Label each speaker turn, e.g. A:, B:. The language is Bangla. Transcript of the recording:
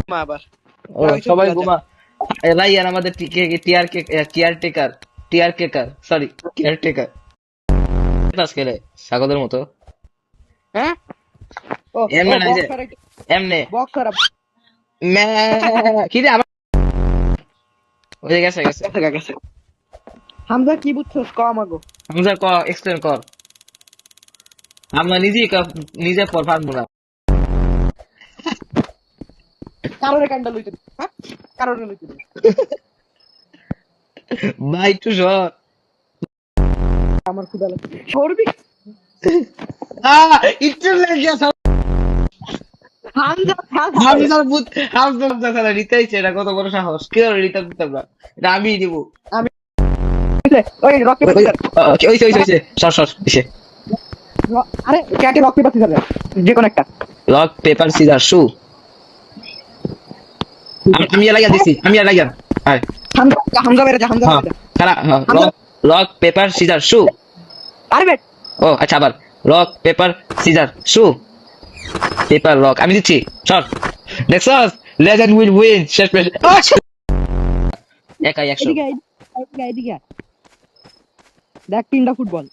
A: মা আবার
B: ও সবাই ঘুমা। রাইয়ান আমাদের টিআর কেকার সরি কেয়ারটেকার ক্লাস খেলে স্বাগতের মতো
A: হ্যাঁ ও
B: এমনে নাই যে
A: বক্সার
B: এমনে
A: বক্সার
B: কি রে আমার ওই যে গেছে গেছে
A: গেছে হামজা কি বুঝছস ক আমাগো
B: হামজা ক এক্সপ্লেন কর আমরা নিজে পর পারবো না
A: কারোরে কান্ডা লইতে হ্যাঁ কারোরে লইতে
B: ভাই একটু সর
A: আমার ক্ষুধা লাগছে সরবি
B: একটু লেগে
A: হামজা
B: হামজার বুত হামজা খেলা নিতেইছে এটা কত বড় সাহস কি করে নিতে দিতাম না এটা আমি দিব
A: আমি ওই রকি
B: ওই সর সর দিছে
A: আরে ক্যাটে রকি পাচ্ছি যাবে যে কোন একটা
B: লক পেপার সিজার শু আমি লাগা দিছি আমি লাগা আয়
A: হামজা হামজা বেরে যা হামজা
B: হ্যাঁ
A: বেরে
B: খারা লক পেপার সিজার শু
A: আরে বেট
B: ও আচ্ছা আবার লক পেপার সিজার শু পেপার লক আমি দিচ্ছি সর দেখছস লেজেন্ড উইল উইন শেষ পেজ একাই 100
A: এদিকে এদিকে দেখ তিনটা ফুটবল